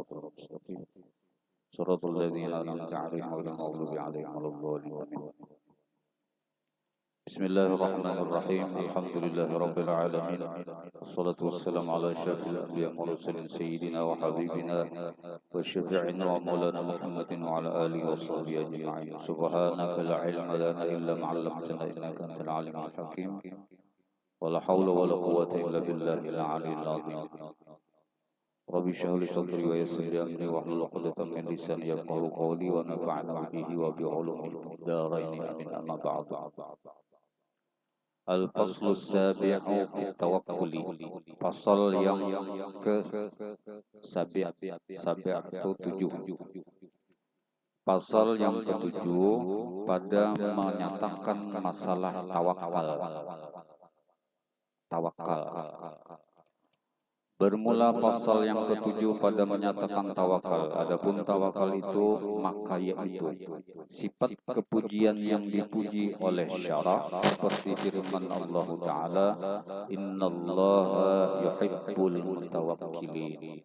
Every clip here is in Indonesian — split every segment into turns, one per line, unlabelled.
الصراط المستقيم صراط الذين أنعمت عليهم غير المغضوب عليهم ولا الضالين. بسم الله الرحمن الرحيم. الحمد لله رب العالمين، والصلاة والسلام على أشرف الأنبياء والمرسلين سيدنا وحبيبنا وشفيعنا ومولانا محمد وعلى آله وصحبه أجمعين. سبحانك لا علم لنا إلا ما علمتنا إنك أنت العليم الحكيم، ولا حول ولا قوة إلا بالله العلي العظيم. رب اشرح لي صدري ويسر لي أمري واحلل عقدة من لساني يفقهوا قولي ونفعنا به وبعلوم الدارين آمين. أما بعد. Al-Faslu Sabi'u Fit Tawakkuli. Pasal yang ke-7. Pasal yang ke-7 pada menyatakan masalah tawakal. Bermula pasal yang ke-7 pada menyatakan tawakal. Adapun tawakal itu maka yaitu sifat kepujian yang dipuji oleh syara seperti firman Allah Ta'ala, Innallaha yuhibbul mutawakkilin.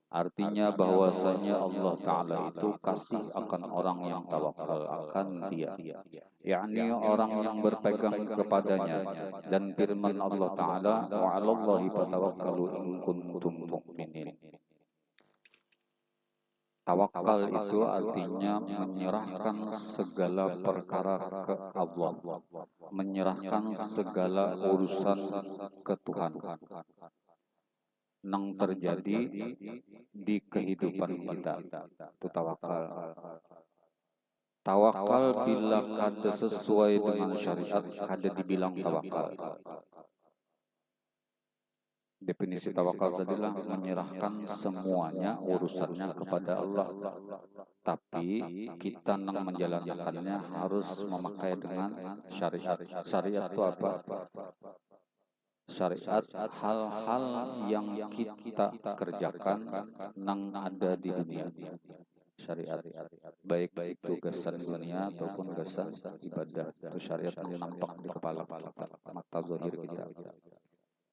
Artinya bahwasanya Allah Ta'ala itu kasih akan orang yang tawakal akan Dia, yakni orang yang berpegang kepadanya. Dan firman Allah Ta'ala, wa 'alallahi fatawakkalu in kuntum mu'minin. Tawakal itu artinya menyerahkan segala perkara ke Allah, menyerahkan segala urusan ke Tuhan yang terjadi di kehidupan kita. Itu tawakal. Tawakal bila kada sesuai dengan syariat, kada dibilang tawakal. Definisi tawakal tadilah menyerahkan semuanya urusannya kepada Allah. Tapi kita yang menjalankannya harus memakai dengan syariat. Syariat itu apa? Syariat hal-hal yang kita kerjakan yang ada di dunia. Syariat baik itu gasan dunia ataupun gasan ibadah, itu syariat yang nampak di kepala kita, mata zahir kita.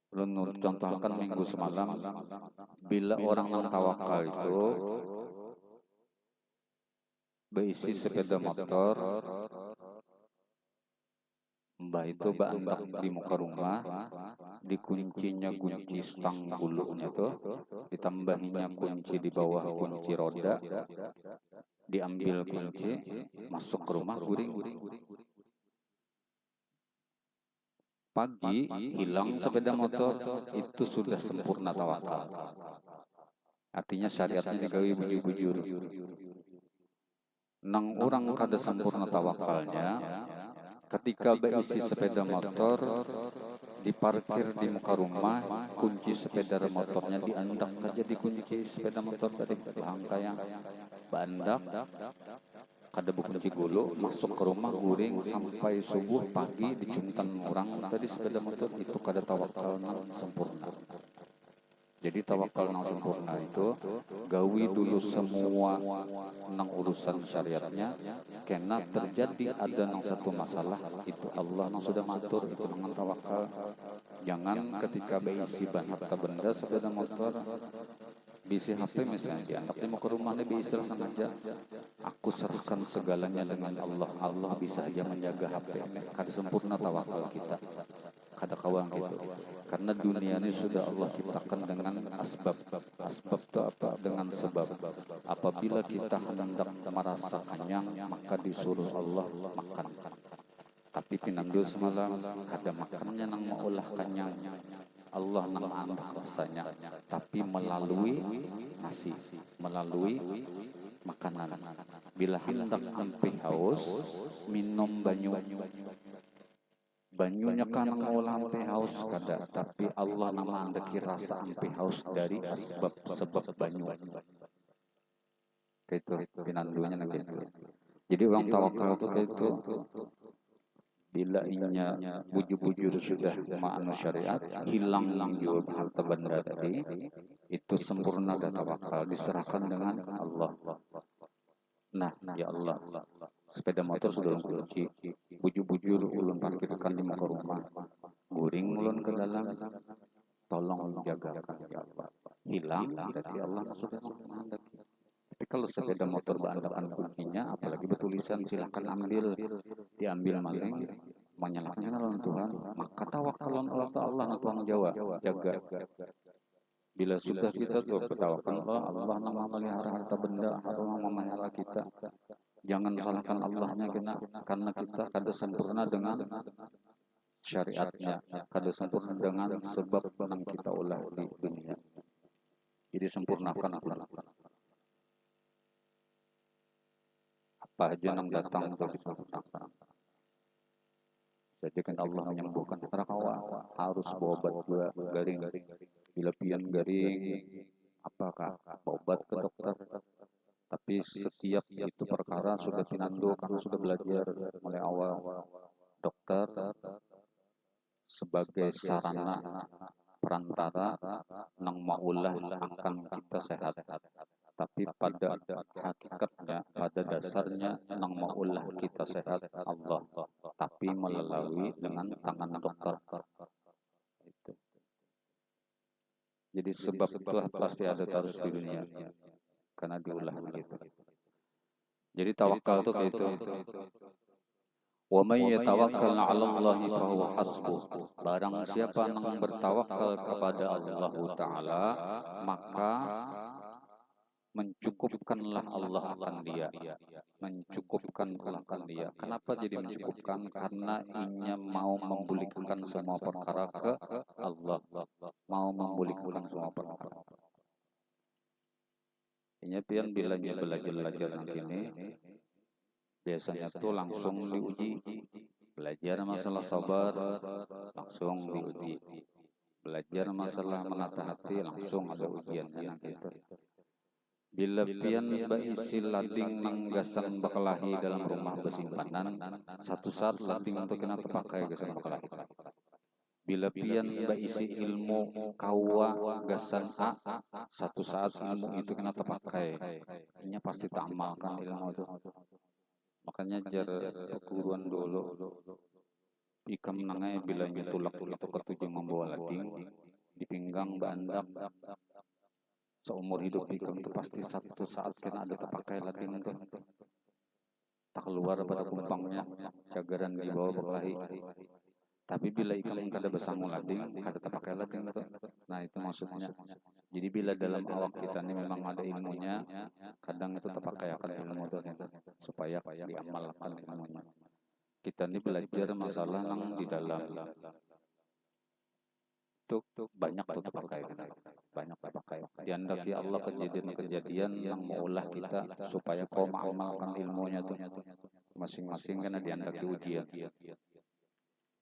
Belum contohkan minggu semalam, bila orang yang tawakal itu berisi sepeda motor, mbah itu bandak di muka rumah, dikuncinya kunci stang bulunya tuh, ditambahinya kunci di bawah kunci roda, diambil kunci, masuk ke rumah guring. Pagi hilang sepeda motor, itu sudah sempurna tawakal. Artinya syariatnya digawi bujur-bujur. Nang orang kada sempurna tawakalnya, ketika berisi sepeda motor, diparkir di muka rumah, kunci sepeda motornya diandak saja dikunci sepeda motor dari langkah bandak, kada bukunci gulu, masuk ke rumah guring sampai subuh pagi dicuntan orang tadi sepeda motor, itu kada tawakal nang sempurna. Jadi tawakal nang sempurna itu gawi dulu semua nang urusan syariatnya, kena terjadi ada nang satu masalah, itu Allah nang sudah matur, itu nang tawakal. Jangan ketika berisi harta benda sepeda motor, bisi HP misalnya, dianaknya mau ke rumahnya bisa sengaja, aku serahkan segalanya dengan Allah, Allah bisa aja menjaga HP. Kada sempurna tawakal kita, kada kawang gitu. Karena dunia ini sudah Allah ciptakan dengan asbab. Asbab itu apa? Dengan sebab. Apabila kita hendak merasa kenyang, maka disuruh Allah makan. Tapi pinandul semalam, kada makannya nang maulah kenyang, Allah nang anak rasanya, tapi melalui nasi, melalui makanan. Bila hendak sampai haus, minum banyu. Banyunya kan ngolah sampai haus kada, tapi Allah nang mandeki rasa sampai haus dari sebab banyu. Kayak itu pinandunya nang gitu. Jadi orang tawakal itu kayak itu. Bila inya bujur-bujur sudah makna syariat, hilang juga harta benda tadi, itu sempurna dan tawakal, diserahkan dengan Allah. Nah, ya Allah, sepeda motor sudah kunci, bujur-bujur ulun parkirkan di muka rumah, guring ulun ke dalam, tolong jagakan ya Allah. hilang, berarti Allah sudah menghendaki. Tapi kalau sepeda motor berandakan kuncinya, apalagi bertulisan silakan ambil, diambil maling, menyalahkan Allah Tuhan, maka tawakalon Allah na Tuhan Jawa, jaga. Bila sudah kita tuh bertawakal Allah nama memelihara harta benda, Allah memelihara kita. Jangan salahkan Allahnya karena kita kada sempurna dengan syariatnya, kada sempurna dengan sebab yang kita ulah di dunia. Jadi sempurnakan Allah. Apa aja yang datang untuk disempurnakan. Jadi kan Allah menyembuhkan rakawa, harus berobat juga garing, bila pian garing, apakah berobat ke dokter. Tapi setiap itu perkara sudah pinando, karena sudah belajar mulai awal. Dokter sebagai sarana perantara nang maulah akan kita sehat. Tapi pada hakikatnya, pada dasarnya nang maulah kita sehat Allah. Tapi melalui dengan tangan dokter. Itu. Jadi sebab itu pasti ada terus di dunia. Karena diulah begitu. Jadi tawakal itu kayak itu. Wa may yatawakkal 'ala Allahi fa huwa hasbuh. Barang siapa yang bertawakal kepada Allah Ta'ala, maka mencukupkanlah Allah akan dia. Mencukupkan akan dia. Kenapa jadi mencukupkan? Karena inya mau membulikkan semua perkara ke Allah. Mau membulikkan semua perkara. Inya pian bila belajar nanti ini, biasanya tuh langsung diuji. Belajar masalah sabar, langsung diuji. Belajar masalah menata hati, langsung ada ujiannya gitu. Bila pian baisi lading manggasan bakalahi dalam rumah bersimpanan, satu saat lading itu kena terpakai gasan bakalahi. Bila pian baisi ilmu kawa gasan A, satu saat ilmu itu kena terpakai. Ini pasti tak amalkan ilmu itu. Makanya jar perguruan dulu, ikam nangai bila nyetulak itu ketujuh membawa lading, di pinggang bandak. Seumur hidup ikam itu pasti satu saat kena ada terpakai lading itu. Tak keluar pada kumpangnya, cagaran di bawah berkelahi. Tapi bila ikam kada bersanggung lading, kada terpakai lading itu. Nah itu maksudnya. Jadi bila dalam awak kita ini memang ada ilmunya, kadang itu terpakai akan ilmu itu supaya diamalkan ilmunya. Kita ini belajar masalah yang di dalam. Itu banyak tuh terpakai, banyak terpakai. Diandaki Allah kejadian-kejadian yang maulah kita supaya kau mengamalkan ilmunya tuh masing-masing karena diandaki ujian.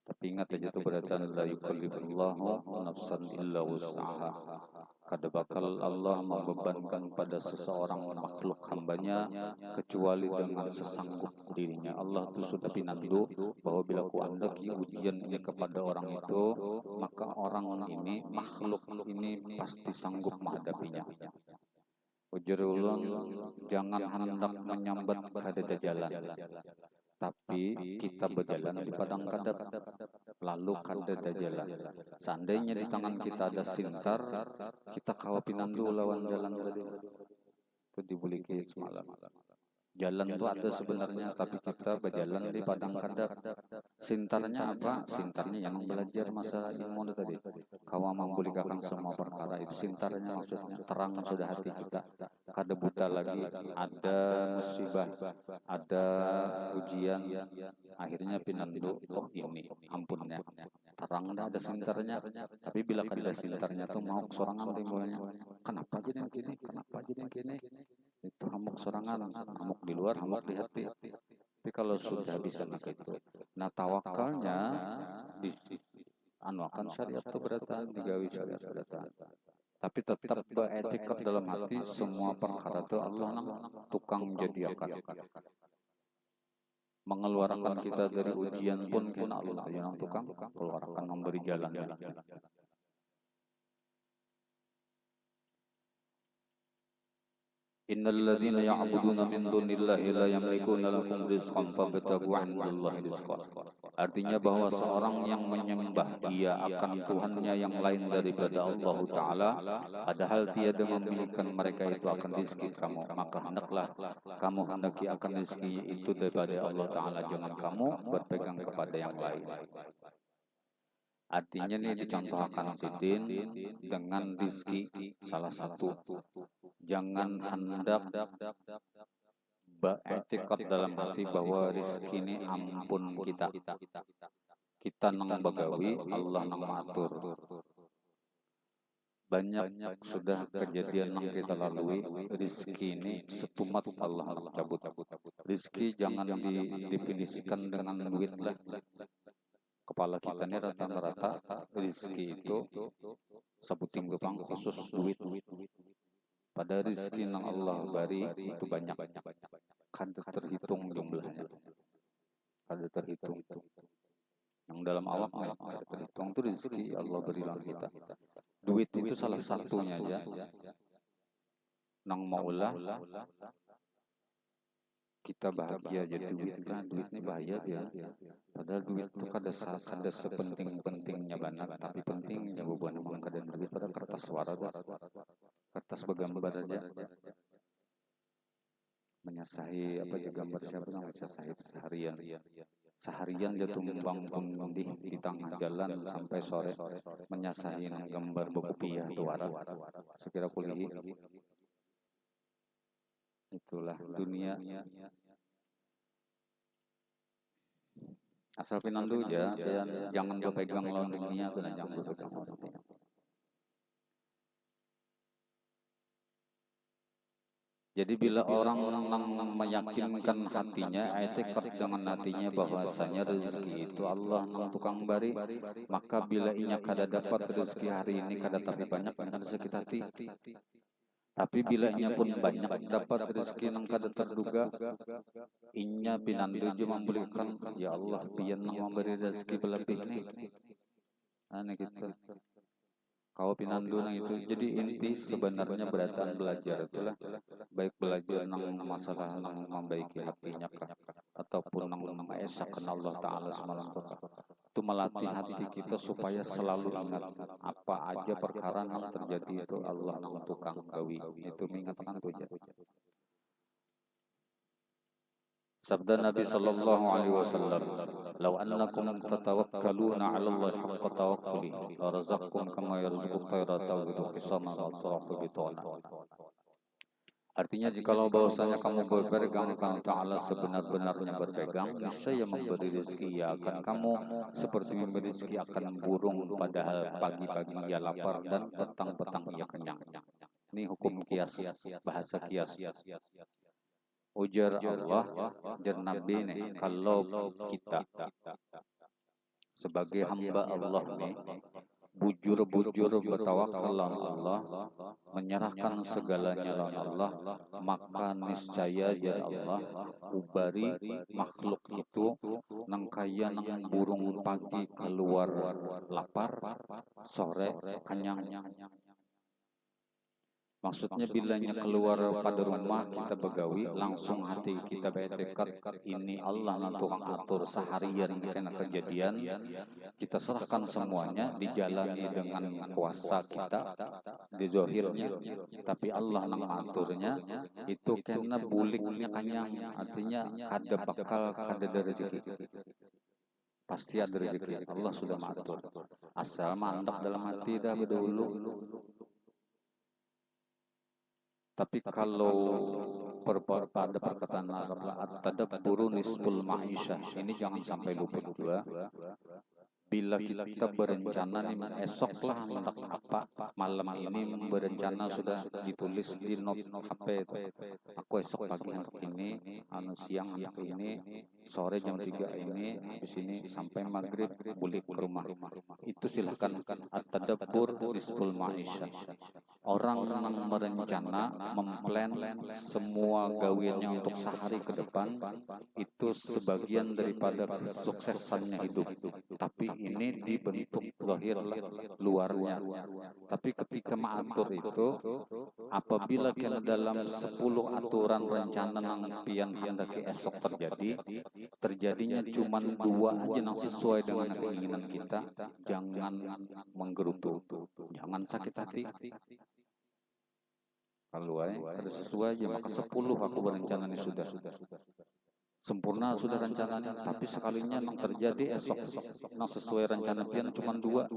Tapi ingat aja tuh berarti la yukallifullahu nafsan illa wus'aha. Kada bakal Allah membebankan pada seseorang makhluk hambanya kecuali dengan sesanggup dirinya. Allah itu sudah pinandu bahwa bila ku andaki ujian ini kepada orang itu, maka orang ini, makhluk ini pasti sanggup menghadapinya. Ujar ulang, jangan hendak menyambat kada jalan. Tapi kita berjalan di padang kadap, lalu kada jalan. Seandainya di tangan kita ada sintar, kita kawapinandu lawan jalan tadi. Itu dibuliki semalam. Jalan itu ada sebenarnya, tapi kita berjalan di padang kadap. Sintarnya apa? Sintarnya yang belajar masa ilmu tadi. Kawa membulikakan semua perkara itu. Sintarnya maksudnya terang sudah hati kita. Kada buta lagi. Ada musibah, ada ujian. Akhirnya pinandu, oh ini ampunnya. Terang ada sintarnya. Tapi bila kada sintarnya tuh mau sorangan timbulnya. Kenapa jadi yang gini? Kenapa jadi yang gini? Itu hamuk sorangan, hamuk di luar, hamuk di hati. Tapi kalau sudah bisa begitu, nah tawakalnya di anuakan syariat keberatan, digawi syariat keberatan. Tapi tetap beretikat dalam hati, semua perkara itu Allah nang tukang jadi akan mengeluarkan kita dari ujian pun kena Allah yang tukang keluarkan, memberi jalan. Innal ladzina ya'buduna min dunillahi la yamlikuna lakum rizqan fabtaghu 'indallahi rizqa. Artinya bahwa seorang yang menyembah ia akan Tuhannya yang lain daripada Allah Ta'ala, padahal tiada memilikan mereka itu akan rezeki kamu, maka hendaklah kamu hendaki akan rezeki itu daripada Allah Ta'ala, jangan kamu berpegang kepada yang lain. Artinya ini dicontohkan Sidin dengan rezeki salah satu. Jangan hendak beriktikad dalam hati bahwa rezeki ini ampun kita. Kita nang bagawi, Allah nang matur. Banyak sudah kejadian yang kita lalui, rezeki ini setumat Allah cabut. Rezeki jangan didefinisikan dengan duit lah. Kepala kita ini rata-rata rezeki itu sebuting gepang khusus duit. Pada rezeki yang Allah beri itu banyak, kada terhitung jumlahnya, kada terhitung. Yang dalam awak kada terhitung itu rezeki Allah berilah kita. Duit itu salah satunya aja. Nang maulah kita bahagia jadi duit lah, duit ini bahaya dia. Padahal duit itu kada sepenting-pentingnya banget, tapi pentingnya beban memang kada duit pada kertas suara dah. Kertas bergambar aja. Menyasahi apa dia gambar siapa yang menyasahi seharian dia tumbang di tengah jalan sampai sore menyasahi gambar berkopiah tuara sekira kuliah. Itulah dunia. Asal pinandu aja, jangan berpegang lawan dunia, jangan berpegang lawan dunia. Jadi bila orang meyakinkan hatinya, i'tikad dengan hatinya bahwasanya rezeki itu Allah nang tukang bari, maka bila inya kada dapat rezeki hari ini kada tapi banyak kada sakit hati. Tapi bila inya pun banyak dapat rezeki nang kada terduga, inya pinandu jo memberikan, ya Allah pian nang memberi rezeki berlebih nih. Ane gitu. Kau pinandu nang itu. Jadi inti sebenarnya beratan belajar itulah, baik belajar nang masalah nang membaiki hatinya kah, ataupun nang mengesahkan Allah Ta'ala semalam kah. Itu melatih hati kita supaya selalu ingat apa aja perkara yang terjadi itu Allah nang tukang gawi. Itu mengingatkan tu aja. Sabda Nabi sallallahu alaihi wasallam, "Law annakum tatawakkaluna 'ala Allah haqqa tawakkuli, la razaqakum kama yarzuqu at-tayra taghdu khisama wa tarahu bitana." Artinya jikalau bahwasanya kamu berpegang kepada Ta'ala sebenar-benarnya berpegang, niscaya memberi rezeki ia akan kamu seperti memberi rezeki akan burung, padahal pagi-pagi ia lapar dan petang-petang ia kenyang. Ini hukum kias, bahasa kias. Ujar Allah dan Nabi nih, kalau kita sebagai hamba Allah nih bujur-bujur bertawakal Allah, menyerahkan segalanya lawan Allah, maka niscaya ya Allah ubari makhluk itu nang kaya nang burung pagi keluar lapar, sore kenyang. Maksudnya bilanya keluar pada rumah kita begawi, langsung hati kita bertekad ini Allah yang tukang atur seharian kena kejadian, kita serahkan semuanya, dijalani dengan kuasa kita di zahirnya, tapi Allah yang aturnya itu kena buliknya kanyang, artinya kada bakal kada ada rezeki. Pasti ada rezeki, Allah sudah mengatur. Asal mantap dalam hati dah berdahulu. Tapi kalau pada perkataan Arab at-tadabburu nisful ma'isyah, ini jangan sampai lupa juga. Bila kita berencana nih esoklah hendak apa, malam ini berencana sudah ditulis di note HP itu. Aku esok pagi hendak ini, siang hendak ini, sore jam 3 ini, habis ini sampai maghrib balik ke rumah. Itu silahkan at-tadabbur nisful ma'isyah. Orang yang merencana, memplan semua gawiannya untuk sehari ke depan, itu sebagian daripada kesuksesannya hidup. Tapi ini dibentuk zahir luarnya. Tapi ketika mengatur itu, apabila kena dalam 10 aturan rencana nang pian hendaki esok terjadinya cuma 2 aja yang sesuai dengan keinginan kita, jangan menggerutu, jangan sakit hati. Kalau kada sesuai aja, maka 10 aku berencana ini sudah sempurna sudah rencananya, tapi sekalinya nang terjadi esok nang sesuai rencana pian cuma 2,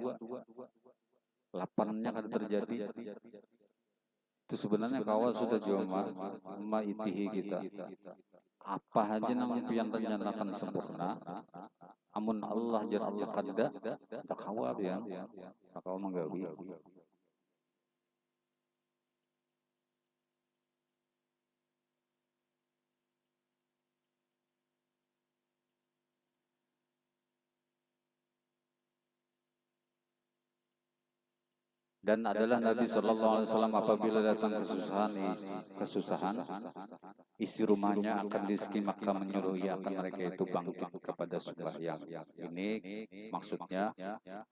8-nya kada terjadi. Itu sebenarnya kawal sudah joma itihi kita. Apa aja nang pian rencanakan sempurna, amun Allah jar Allah kada tak kawal pian, tak kawal menggawi. Dan adalah Nabi Shallallahu Alaihi Wasallam apabila datang kesusahan, isi rumahnya akan rizki, maka menyuruh ia akan mereka itu bangkit kepada sembahyang. Ini maksudnya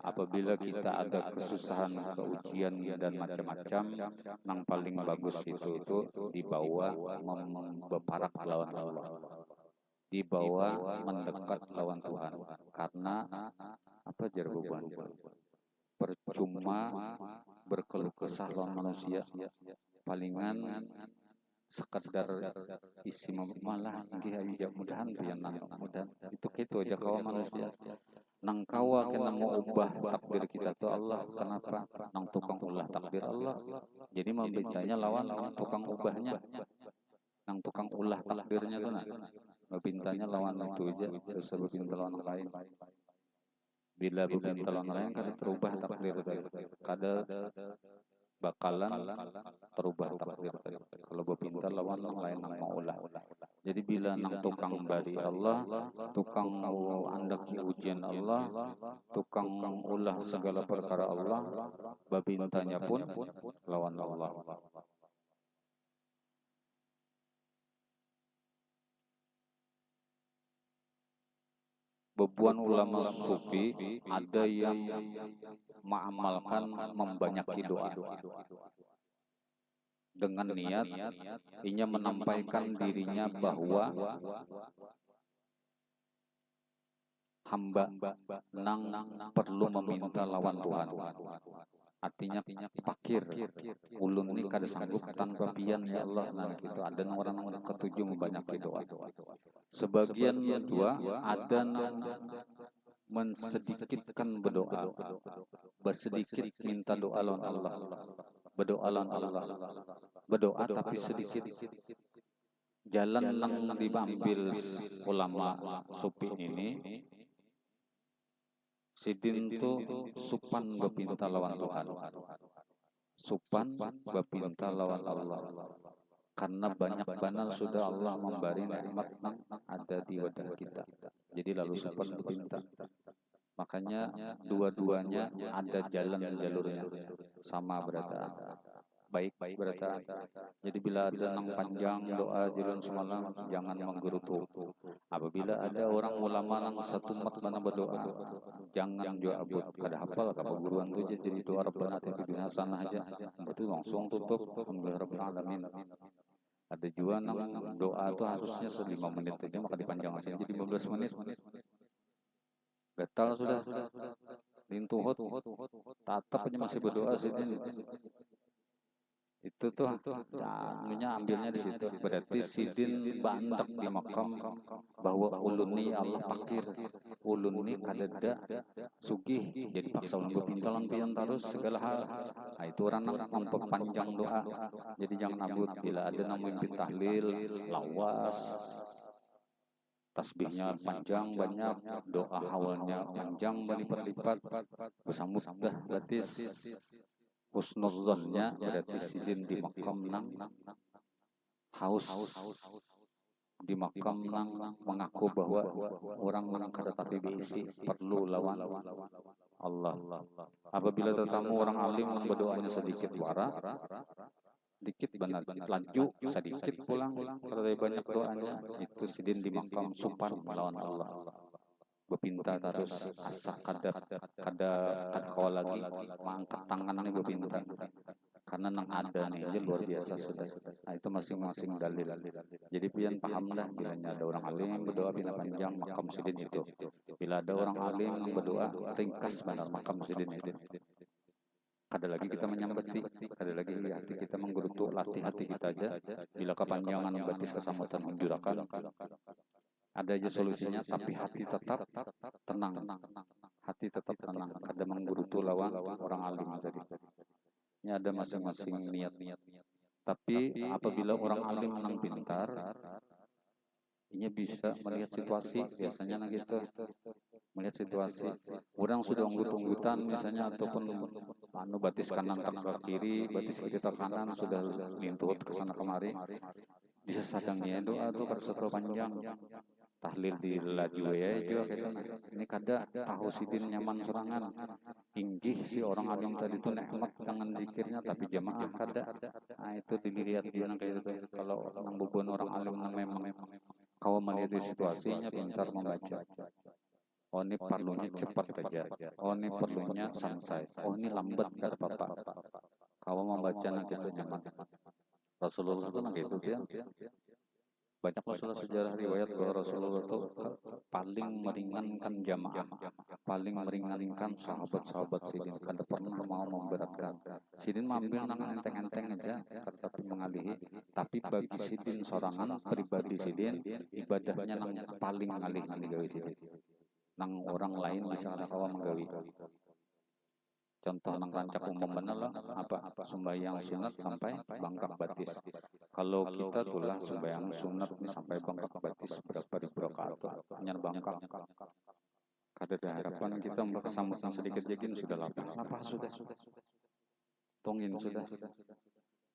apabila kita ada kesusahan, keujian dan macam-macam, yang paling bagus itu dibawa berparak lawan Allah, dibawa mendekat lawan Tuhan, karena apa jar beban percuma berkeluh kesah lawan manusia, palingan sekedar isi malah ya mudahan pian mudahan itu gitu aja kawa manusia. Nang kawa kena mau ubah takdir kita tuh Allah, kenapa? Nang tukang ulah takdir Allah. Jadi membacanya lawan nang tukang ubahnya, nang tukang ulah takdirnya tuh nah. Membintanya lawan itu aja, terus berbinta lawan lain. Bila berbinta lawan lain kada terubah takdir tadi, kada bakalan terubah takdir tadi. Kalau berbinta lawan lain nang maulah. Jadi bila nang tukang bari Allah, tukang andaki ujian Allah, tukang ulah segala perkara Allah, berbintanya pun lawan Allah. Bebuan ulama sufi ada yang mengamalkan membanyaki doa dengan niat inya menampaikan dirinya bahwa hamba nang perlu meminta lawan Tuhan. Artinya pakir ulun ini kada sanggup tanpa pian ya Allah. Nah gitu ada orang yang ketujuh membanyaki doa. Sebagian kedua ada yang mensedikitkan berdoa, bersedikit minta doa lawan Allah, berdoa lawan Allah, berdoa tapi sedikit. Jalan yang diambil ulama sufi ini, sidin tu supan bepinta lawan Tuhan, supan bepinta lawan Allah, karena banyak banal sudah Allah memberi nikmat yang ada di wadah kita. Jadi lalu supan bepinta. Makanya dua-duanya ada jalurnya sama berada. Baik berada. Jadi bila ada nang panjang doa jalan semalam, jangan menggerutu. Apabila ada orang ulama nang satu mat mana berdoa, jangan doa abut kada hafal apa guruan tu jadi doa Rabbana atina hasanah aja. Betul langsung tutup alhamdulillah rabbil alamin. Ada juga nang doa itu harusnya 5 menit aja, maka dipanjangkan jadi 15 menit. Gatal sudah. Lintuhut. Tatap aja masih berdoa sih. Itu tuh ambilnya di situ. Berarti sidin bandak di makam bahwa ulun ni Allah pakir, ulun ni kadada sugih, jadi paksa ulun berpintalan pian terus segala hal. Nah, itu orang memperpanjang doa. Jadi jangan abut bila ada yang memimpin tahlil, lawas, tasbihnya panjang banyak, doa hawalnya panjang berlipat-lipat, bersambut dah berarti husnudzonnya, berarti sidin di makam nang haus, di makam nang mengaku bahwa orang nang kada tapi diisi perlu lawan Allah. Apabila tetamu orang alim berdoanya sedikit wara, dikit benar laju sedikit pulang, kalau banyak doanya itu sidin di makam supan melawan Allah. bepinta terus asa kada kada kada kau lagi mengangkat tangannya bepinta karena nang ada nih aja luar biasa sudah. Nah itu masing-masing dalil. Jadi pian pahamlah bila ada orang alim yang berdoa bila panjang makam sidin itu. Bila ada orang alim yang berdoa ringkas benar makam sidin itu. Kada lagi kita menyambati, kada lagi hati kita menggerutu, latih hati kita aja. Bila kepanjangan batis kesamatan menjurakan, ada aja solusinya. Tapi hati tetap tenang, hati tetap tenang. Kada menggerutu lawan orang alim tadi. Ini ada masing-masing niat. Tapi apabila orang alim menang pintar, ini bisa melihat situasi. Biasanya nah gitu, melihat situasi. Orang sudah unggut-unggutan misalnya ataupun batis kanan tak ke kiri, batis kiri tak kanan sudah lintut ke sana kemari. Bisa sadangnya doa tuh harus panjang. Tahlil di laju ya juga gitu. Ini kada tahu sidin nyaman serangan. Inggih si orang alim tadi itu nikmat dengan zikirnya tapi jamaah kada. Nah itu dilihat dia kayak gitu. Kalau nang bubun orang alim memang kau melihat situasinya pintar membaca. Oh ini perlunya cepat saja. Oh ini perlunya santai. Oh ini lambat kada apa-apa. Kau membaca nak itu nyaman. Rasulullah itu nak itu dia. Banyak sejarah riwayat bahwa Rasulullah itu paling meringankan jamaah, paling meringankan sahabat-sahabat sidin. Kada pernah mau memberatkan. Sidin ambil nang enteng-enteng aja, tapi mengalihi. Tapi bagi sidin sorangan pribadi sidin, ibadahnya nang paling ngalih nang digawi sidin. Nang orang lain bisa ada kawa menggawi. Contoh nang rancak umum bener lah, apa sembahyang sunat sampai bangkak batis. Kalau kita tulah sembahyang sunat ini sampai bangkak batis berapa ribu rakaat hanya bangkak. Kada ada harapan kita mbak kesamutan sedikit jagin sudah lapar sudah. Tongin sudah.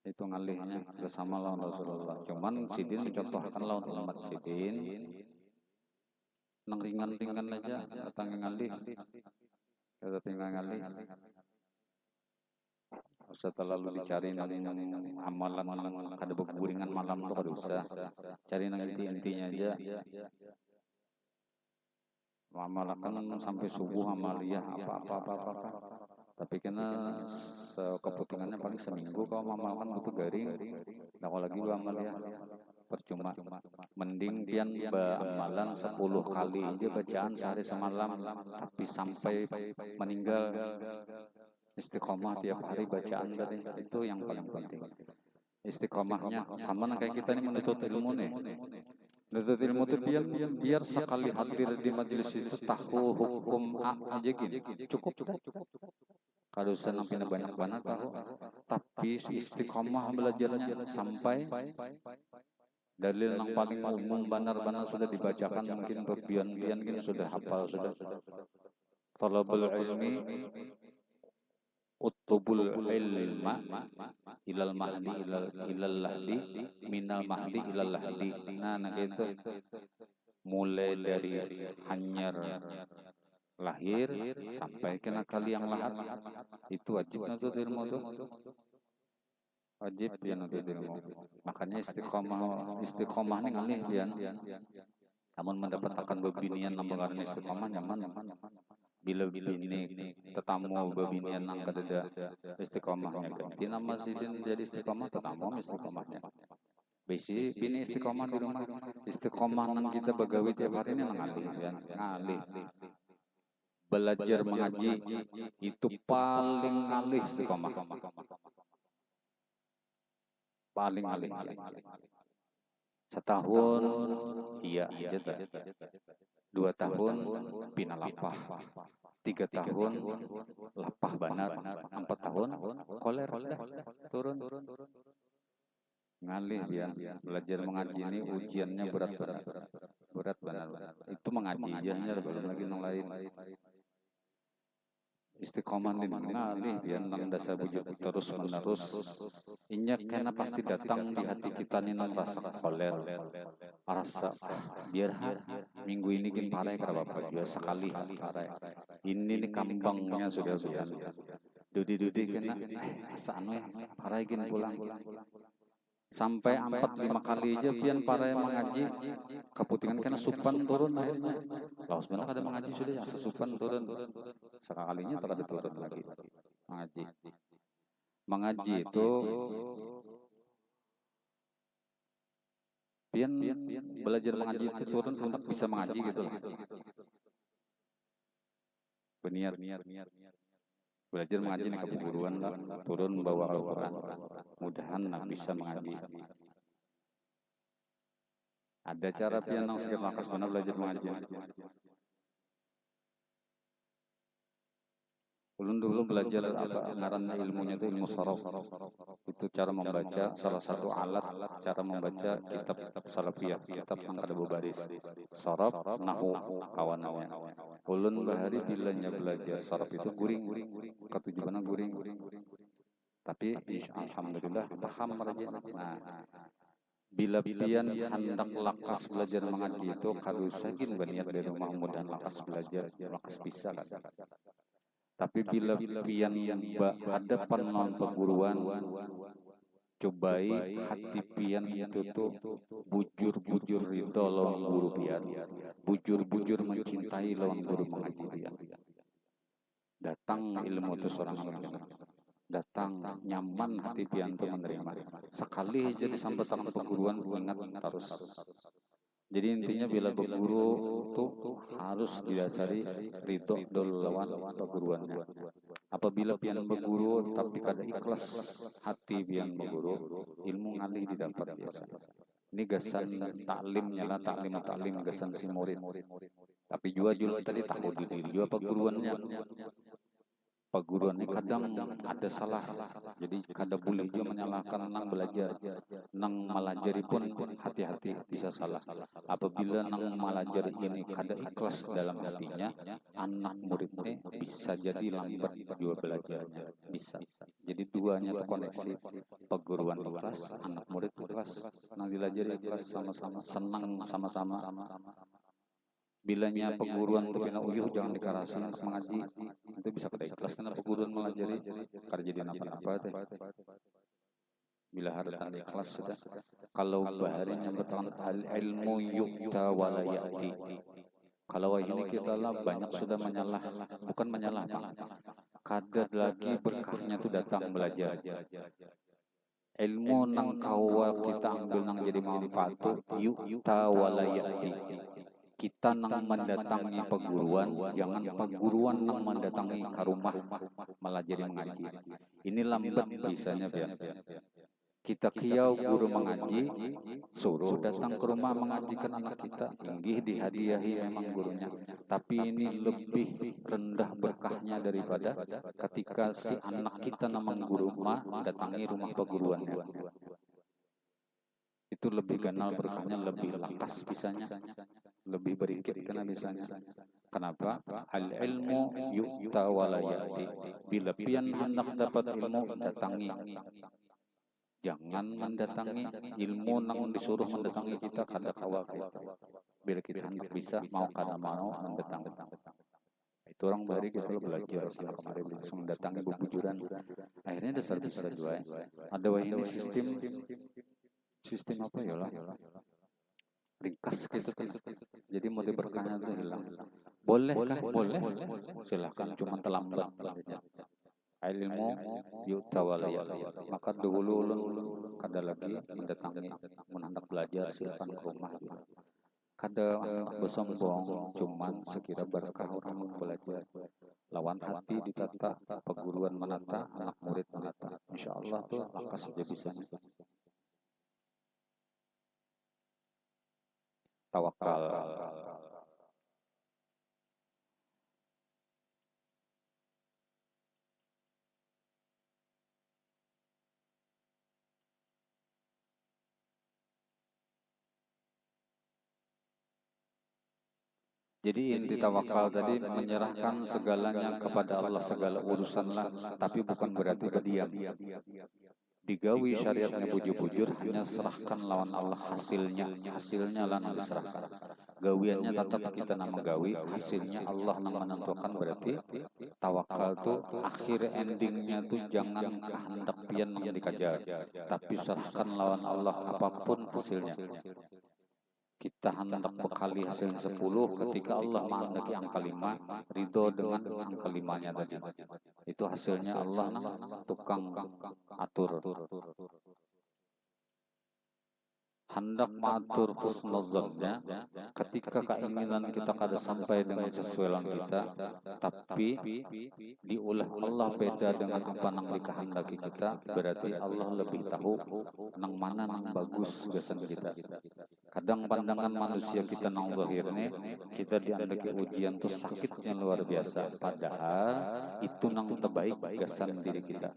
Itu ngalihnya bersama lawan Rasulullah. Cuman sidin mencontohkan lawan umat sidin. Nang ringan-ringan aja datang ngalih. Kada tinggal ngalih. Setelah lalu dicari amalan kada beguringan malam tuh kada usah. Cari nang intinya aja. Amalakan sampai subuh amaliyah apa. Tapi kena keputingannya paling seminggu kalau amalkan butuh garing. Nah kalau lagi amaliyah percuma. Mending pian amalan 10 kali aja bacaan sehari semalam tapi sampai meninggal. Istiqomah tiap hari bacaan tadi itu yang paling penting. Istiqomahnya sama kayak kita nih menuntut ilmu nih. Menuntut ilmu itu biar sekali hadir di majelis itu tahu hukum aja gini. Cukup. Kalau usah nampinya banyak tahu. Tapi istiqomah belajarnya sampai dalil yang paling umum benar-benar sudah dibacakan mungkin berbian-bian gini sudah hafal sudah. Talabul ilmi utubul ilma ilal mahdi ilal lahdi minal mahdi ilal lahdi. Nah gitu mulai dari hanyar lahir sampai kena kali yang lahat itu wajib nuntut ilmu tuh wajib ya nuntut ilmu. Makanya istiqomah nih ngalih pian. Namun mendapatkan bebinian nambangan istiqomah nyaman. Bila bini tetamu bebinian nang kadada istiqomahnya ganti nama sidin jadi istiqomah tetamu istiqomahnya. Bisi bini istiqomah di rumah. Istiqomah nang kita begawi tiap hari ini ngalih pian, ngalih. Belajar mengaji itu paling ngalih istiqomah. Paling ngalih. Setahun iya aja tak. 2 tahun pina lapah. 3 tahun lapah banar. 4 tahun koler turun. Ngalih ya. Belajar mengaji ini ujiannya berat benar. Itu mengaji aja belum lagi yang lain. Istiqomah di mengalih biar nang dasar bujuk terus menerus inya karena pasti datang di hati kita nih nang rasa koler rasa biar minggu ini gin parai kada apa juga sekali parai ini nih kambangnya sudah dudi kena sano ya parai gin pulang sampai 4-5 kali aja pian para yang mengaji keputingan kena supan turun akhirnya. Kalau sebenarnya kada mengaji sudah ya supan turun. Sekalinya tak ada turun lagi mengaji. Mengaji itu pian belajar mengaji itu turun untuk bisa mengaji gitu lah. Berniat belajar mengaji nih keguruan lah, turun bawa Al-Quran, mudahan lah bisa mengaji. Ada cara pian nang sikit lakas benar belajar mengaji. Ulun dulu belajar apa ngaranna ilmunya itu ilmu sorof. Itu cara membaca, salah satu alat cara membaca kitab salafiyah, kitab yang kada berbaris. Sorof, nahu kawanannya. Ulun bahari bilanya belajar sorof itu guring, ketujuannya guring. Tapi alhamdulillah paham aja. Nah, bila pian hendak lakas belajar mengaji itu kadusagin berniat dari rumah mudah lakas belajar, lakas bisa kan. Tapi bila pian ada non perguruan, cobai hati pian itu tuh bujur-bujur ridho lawan guru pian, bujur-bujur mencintai lawan guru mengaji pian. Datang ilmu itu seorang datang nyaman hati pian tuh menerima. Sekali jadi sampai tangan perguruan ingat terus. Jadi intinya bila berguru tuh harus didasari ridho lawan perguruannya. Apabila pian berguru tapi kada ikhlas hati pian berguru, ilmu ngalih didapat biasa. Ini gasan taklimnya lah, taklim gasan si murid. Tapi juga tadi tahu diri juga perguruannya. Perguruan ini kadang ada salah, jadi kada boleh juga menyalahkan nang belajar, nang melajari pun hati-hati bisa salah. Apabila nang melajari ini kada ikhlas dalam hatinya, anak murid ini bisa jadi lambat juga belajarnya, bisa. Jadi duanya terkoneksi, perguruan ikhlas, anak murid ikhlas, nang dilajari ikhlas sama-sama, senang sama-sama. Bilanya perguruan untuk kena uyuh jangan dikarasi untuk mengaji, itu bisa kada ikhlas karena perguruan melajari kada jadi apa-apa teh. Bila haratan ikhlas sudah. Kalau baharinya bertahan al ilmu yukta wala ya'ti. Kalau ini kita lah banyak sudah menyalah, bukan menyalah Pak. Kada lagi berkahnya itu datang belajar. Ilmu nang kawa kita ambil nang jadi manfaat yukta wala ya'ti. Kita nang mendatangi perguruan, jangan perguruan nang mendatangi ke rumah malah jadi mengaji. Ini lambat bisanya biasa. Kita kiau guru mengaji, suruh datang ke rumah mengajikan anak kita, inggih dihadiahi memang gurunya. Tapi ini lebih rendah berkahnya daripada ketika si anak kita namang guru datangi rumah perguruannya. Itu lebih ganal berkahnya, lebih lakas bisanya, lebih berikit kena bisanya. Kenapa? Al ilmu yu'ta wala ya'ti. Bila pian hendak dapat ilmu, datangi. Jangan mendatangi ilmu nang disuruh mendatangi kita kada kawa kita. Bila kita hendak bisa mau kada mau mendatangi. Itu orang bahari kita belajar sana kemarin bisa mendatangi bebujuran. Akhirnya dasar bisa juga. Ada wah ini sistem apa ya lah? Ringkas gitu kan. Jadi mau berkahnya itu hilang. Bolehkah? Boleh. Silakan, cuma terlambat. Ilmu yutawalaya. Maka dahulu ulun kada lagi mendatangi menhendak belajar silakan ke rumah. Kada bersombong, cuman sekira berkah orang belajar. Lawan hati ditata, perguruan menata, anak murid menata. Insya Allah tuh lakas saja bisa. Tawakal. Jadi inti tawakal tadi menyerahkan segalanya kepada Allah, segala urusanlah, tapi bukan berarti berdiam. Digawi syariatnya bujur-bujur, hanya serahkan lawan Allah hasilnya lah diserahkan. gawiannya tetap kita nama gawi, hasilnya Allah yang menentukan. Berarti tawakal tuh akhir endingnya tuh jangan kehendak pian yang dikejar, tapi serahkan lawan Allah apapun hasilnya. Kita hendak bekali hasil 10, ketika Allah menghendaki angka 5, ridho dengan angka 5-nya tadi. Itu hasilnya Allah tukang atur. Hendak mengatur husnuzonnya ketika keinginan kita kada sampai dengan sesuai kita, tapi diulah Allah beda dengan apa yang dikehendaki kita. Berarti Allah lebih tahu nang mana nang bagus gasan kita. Kadang pandangan manusia kita nang zahirnya, kita diandaki ujian tuh sakitnya luar biasa, padahal itu nang terbaik gasan diri kita,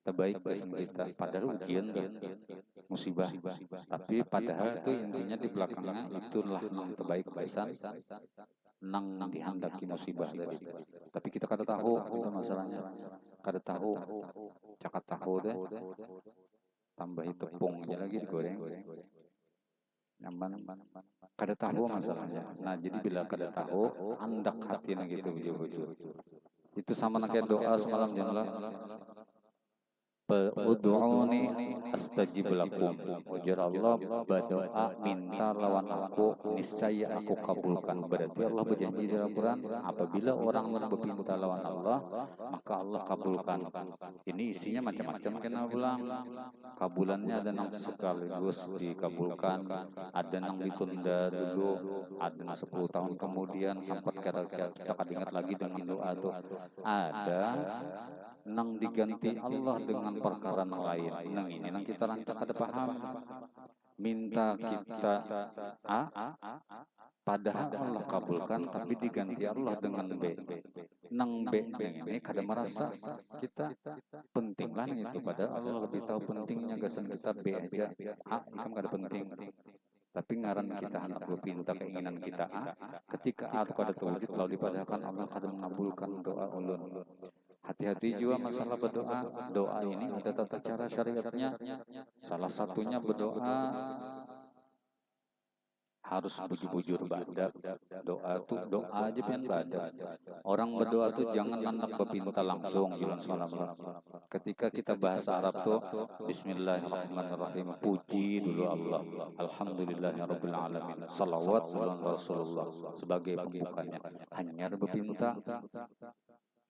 terbaik gasan kita. Padahal ujian musibah, tapi padahal itu intinya di belakangnya itulah yang terbaik pesan nang dihendaki musibah tadi. Tapi kita kada tahu itu masalahnya, kada tahu cakat tahu deh, tambahi tepung aja lagi digoreng nyaman, kada tahu masalahnya. Nah jadi bila kada tahu andak hatinya gitu bujur-bujur. Itu sama kayak doa semalam janganlah Ud'uni astajib lakum. Ujar Allah, berdoa minta lawan aku, niscaya aku kabulkan. Berarti Allah berjanji di Al-Quran, apabila orang berpinta lawan Allah, maka Allah kabulkan. Ini isinya macam-macam kena ulang. Kabulannya ada yang sekaligus dikabulkan, ada yang ditunda dulu, ada yang 10 tahun kemudian sampai kita ingat lagi dengan doa itu. Ada nang diganti Allah dengan perkara yang lain. Nang ini nang kita rancak ada paham. Minta kita padahal Allah kabulkan, tapi diganti Allah dengan B. Nang B ini kada merasa kita penting lah itu, padahal Allah lebih tahu pentingnya gasan kita B aja. Kan kada penting. Tapi ngaran kita hendak berpinta keinginan kita ketika itu kada terwujud lalu dipadahkan Allah kada mengabulkan doa ulun. Hati-hati juga masalah berdoa. Doa ini ada tata cara syariatnya. Salah satunya berdoa harus bujur-bujur badak. Doa tuh doa aja pian badak. Orang berdoa tuh jangan hendak berpinta langsung. Ketika kita bahasa Arab tuh Bismillahirrahmanirrahim, puji dulu Allah, Alhamdulillahirabbil alamin, salawat ala Rasulullah sebagai pembukanya. Hanya berpinta.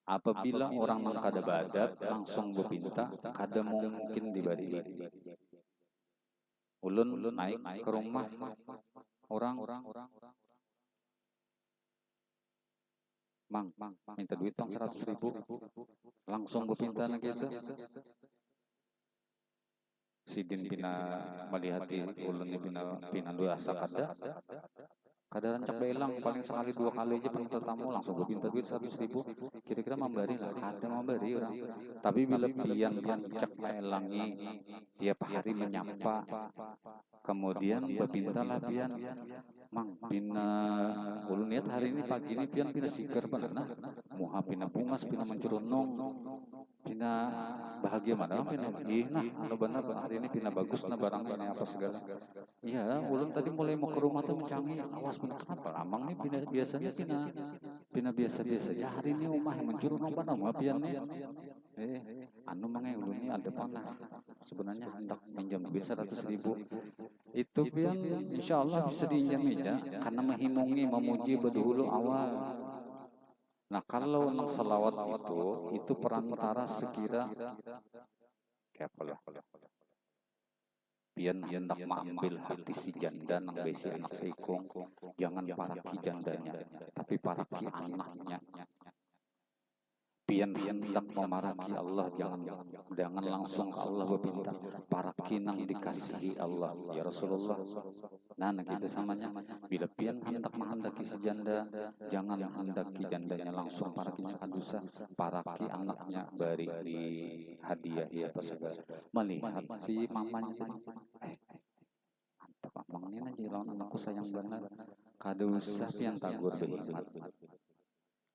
Apabila orang yang kada badat langsung berpinta, kada mungkin diberi. Ulun naik ke rumah orang, mang minta duit bang 100.000, langsung berpinta na gitu. Sidin pina malihati ulun ni pina dua asa kada rancak belang, paling sekali 2 kali aja pernah tamu langsung berpinta duit 100.000. Kira-kira memberi lah, kada memberi orang. Tapi bila pian rancak melangi tiap hari menyapa, kemudian berpinta lah pian, mang pina ulun lihat hari ini pagi ini pian pina sigar benar, muha pina bungas, pina mencurunong, pina bahagia mana pina anu benar hari ini pina bagus na barang ini apa segala. Iya, ulun tadi mulai mau ke rumah tuh mencangi, awas pina kenapa amang nih pina biasanya pina biasa-biasa ya, hari ini umah mencurunong apa nama piannya. Anu mangai ulun ini ada panah sebenarnya hendak minjam duit 100.000. Itu pian insyaallah bisa diinjami ya, karena menghimungi memuji berdahulu awal. Nah kalau nak salawat itu perantara sekira kayak apa pian hendak mengambil hati si janda nang besi anak seikung, jangan paraki jandanya tapi paraki anaknya. Pian hendak memaraki Allah, jangan langsung ke Allah berpinta, paraki nang dikasihi Allah ya Rasulullah. Nah gitu samanya, bila pian hendak menghendaki si janda, jangan hendaki jandanya langsung, parakinya kadusa, paraki anaknya bari di hadiah ya apa segala. Melihat si mamanya mantap mamangnya aja lawan anakku sayang benar, kada usah pian tagur berhikmat.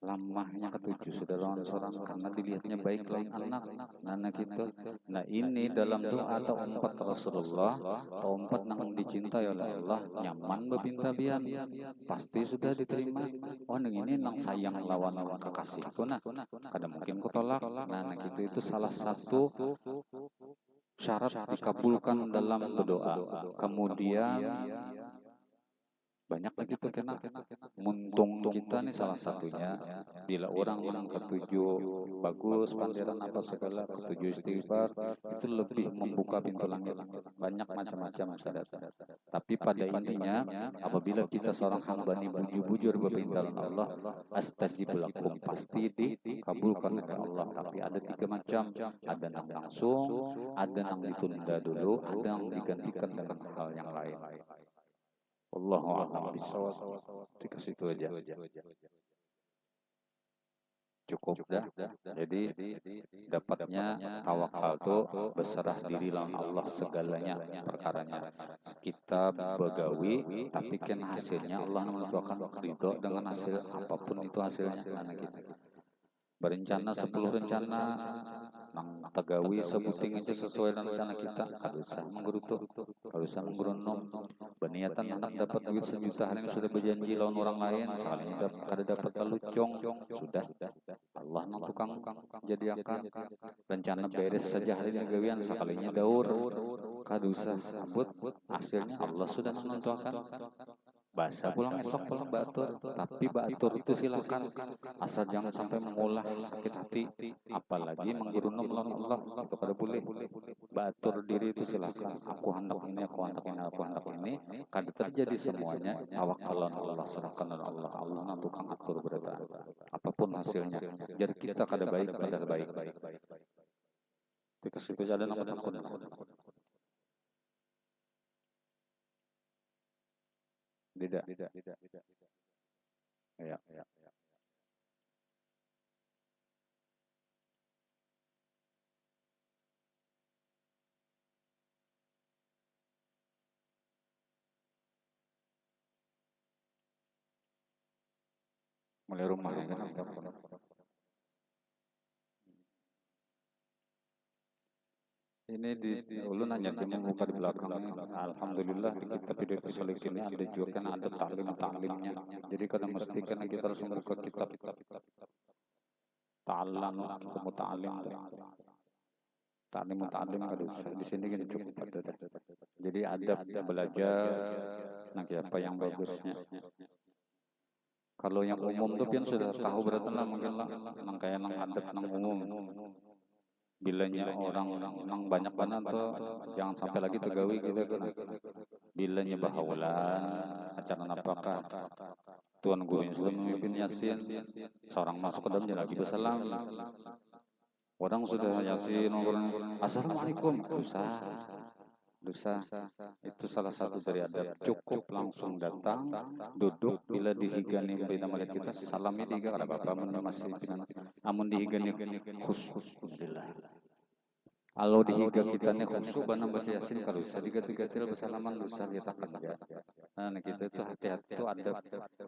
lamahnya ketujuh sudah lawan seorang karena dilihatnya baik lawan anak gitu. Nah ini dalam doa atau empat Rasulullah atau empat nang dicintai oleh Allah nyaman bebintabian pasti sudah diterima. Oh nang ini nang sayang lawan kekasihku nah kada mungkin ku tolak. Nah gitu itu salah satu syarat dikabulkan dalam berdoa. Kemudian banyak lagi tuh kena muntung kita nih salah satunya bila orang yang ketujuh bagus pandiran apa segala ketujuh istighfar itu lebih membuka pintu langit banyak macam-macam sadat. Tapi pada intinya apabila kita seorang hamba nih bujur-bujur bepintaran Allah astajib lakum pasti dikabulkan oleh Allah. Tapi ada tiga macam, ada yang langsung, ada yang ditunda dulu, ada yang digantikan dengan hal yang lain. Wallahu a'lam bishawab. Di situ aja. Cukup dah. Jadi dapatnya tawakal tuh berserah diri lawan Allah segalanya perkaranya. Kita begawi tapi kan hasilnya Allah menentukan ridho dengan hasil apapun itu hasilnya anak kita. Berencana 10 rencana nang tagawi sebuting aja sesuai dengan rencana kita kada usah menggerutu kada usah menggerunung berniatan anak dapat duit 1 juta yang sudah berjanji lawan orang lain sekalinya kada dapat talucong sudah Allah nang tukang jadi akan rencana beres saja hari ini gawian sekalinya daur kada usah sabut hasilnya Allah sudah menentukan. Bahasa pulang esok pulang batur, tapi batur itu silakan asal jangan sampai mengolah sakit hati, apalagi menggerunung lawan Allah itu kada boleh. Batur diri itu silakan. Aku hendak ini, aku hendak ini, aku hendak ini. Kada terjadi semuanya. Tawakal Allah, serahkan Allah. Allah nanti tukang atur berada. Apapun hasilnya, jadi kita kada baik pada baik. Ke situ ada nama takut. Tidak. Ya. Mulai rumah ya kan. Ini di ulun hanya dia membuka di belakangnya. Alhamdulillah di kitab video terselik ini ada juga kan ada taklimnya. Jadi kadang mesti kan kita harus membuka kitab ta'alam kita muta'alim ta'alim kada usah di sini kan cukup ada. Jadi adab belajar nah apa yang bagusnya. Kalau yang umum tuh pian sudah tahu berarti lah mungkin lah nang kayak nang adab nang umum. Bilanya orang nang banyak banget tuh jangan sampai lagi tegawi gitu kan. Bilanya bahaulan acara apakah Tuan Guru yang sudah memimpin Yasin seorang masuk ke dalamnya lagi bersalam. Orang sudah Yasin orang Assalamualaikum dosa itu salah satu dari adab. Cukup langsung datang duduk bila dihigani bina malaikat kita salamnya dihiga kada apa-apa masih namun dihigani khusus kalau dihiga kita nih khusus bana baca Yasin kalau usah digatil-gatil bersalaman dosa kita kerja. Nah kita itu hati-hati itu adab.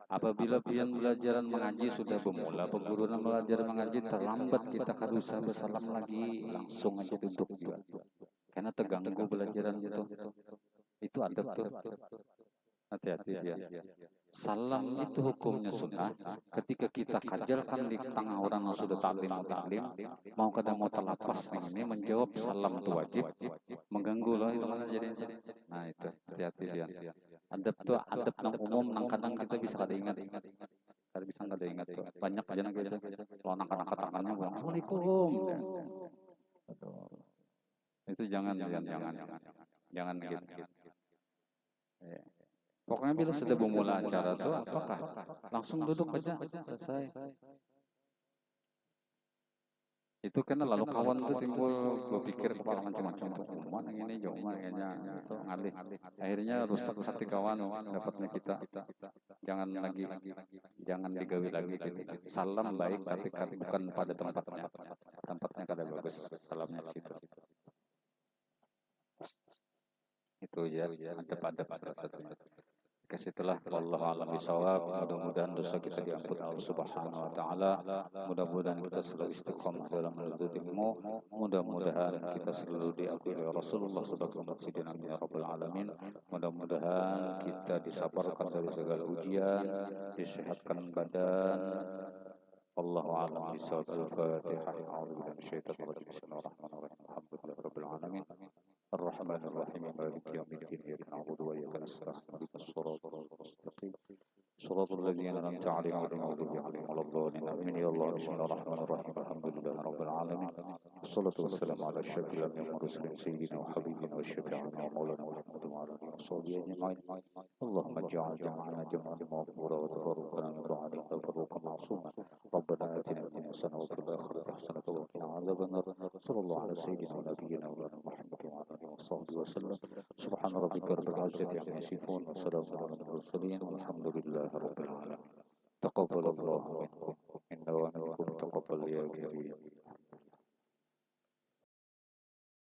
Apabila pian belajaran mengaji sudah bermula peguru belajar mengaji terlambat kita kada usah bersalam lagi langsung aja duduk juga. Karena terganggu belajaran itu adab tuh. Hati-hati dia. Salam itu hukumnya sunnah. Ketika kita kajalkan di tengah orang yang sudah taklim, mau kada mau terlepas ini menjawab salam itu wajib. Mengganggu loh itu mana jadi. Nah itu hati-hati dia. Adab tuh adab yang umum, yang kadang kita bisa kada ingat. Kada bisa kada ingat tuh. Banyak aja gitu. Kalau anak-anak tangannya bilang Assalamualaikum. Itu jangan gitu. Pokoknya bila sudah memulai acara itu apakah langsung duduk aja selesai. Itu karena lalu kawan tuh timbul berpikir kepala macam-macam tuh mana ini jauh mana itu ngalih. Akhirnya rusak hati kawan dapatnya kita. Jangan digawi lagi gitu. Salam baik tapi bukan pada tempatnya. Tempatnya kada bagus salamnya situ. Itu ya ada pada salah satunya. Ringkas itulah, wallahu a'lam bishawab. Mudah-mudahan dosa kita diampuni Allah Subhanahu wa taala. Mudah-mudahan kita selalu istiqomah dalam menuntut ilmu. Mudah-mudahan kita selalu diakui oleh Rasulullah sebagai umat sidina ya rabbal alamin. Mudah-mudahan kita disabarkan dari segala ujian, disehatkan badan. Allahu a'lam bishawab. Al-Fatihah. A'udzu billahi minasyaitonir rajim. Bismillahirrahmanirrahim. Alhamdulillahirabbil alamin. الرحمن الرحيم مالك يوم الدين إياك نعبد وإياك نستعين اهدنا الصراط المستقيم صراط الذين أنعمت عليهم غير المغضوب عليهم ولا الضالين آمين يا الله بسم الله الرحمن الرحيم الحمد لله رب العالمين والصلاة والسلام على أشرف الأنبياء والمرسلين سيدنا وحبيبنا وشفيعنا ومولانا محمد وعلى آله وصحبه أجمعين اللهم اجعل جمعنا جمعا مغفورا وتفرقنا من بعده تفرقا معصوما ربنا آتنا في الدنيا حسنة وفي الآخرة حسنة وقنا عذاب النار صلى الله على سيدنا ونبينا مولانا محمد وعلى آله وصحبه وسلم سبحان ربك رب العزة عما يصفون وسلام على المرسلين والحمد لله رب العالمين تقبل الله منكم إنه ومنكم تقبل يا كريم